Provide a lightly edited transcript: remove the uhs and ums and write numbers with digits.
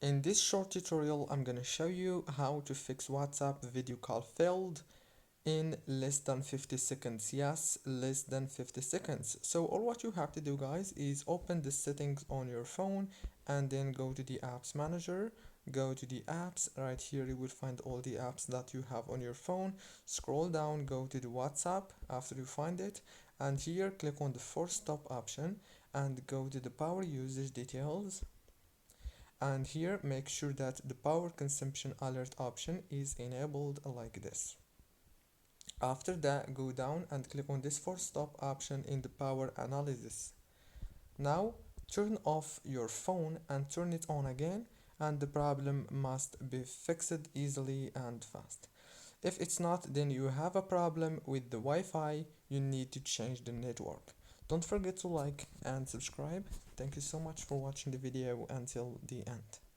In this short tutorial, I'm gonna show you how to fix WhatsApp video call failed in less than 50 seconds. Yes, less than 50 seconds. So all what you have to do, guys, is open the settings on your phone and then go to the apps manager. Go to the apps. Right here you will find all the apps that you have on your phone. Scroll down, go to the WhatsApp after you find it, and here click on the force stop option and go to the power usage details, and here make sure that the power consumption alert option is enabled like this. After that, go down and click on this force stop option in the power analysis. Now turn off your phone and turn it on again, and the problem must be fixed easily and fast. If it's not, then you have a problem with the Wi-Fi. You need to change the network. Don't forget to like and subscribe. Thank you so much for watching the video until the end.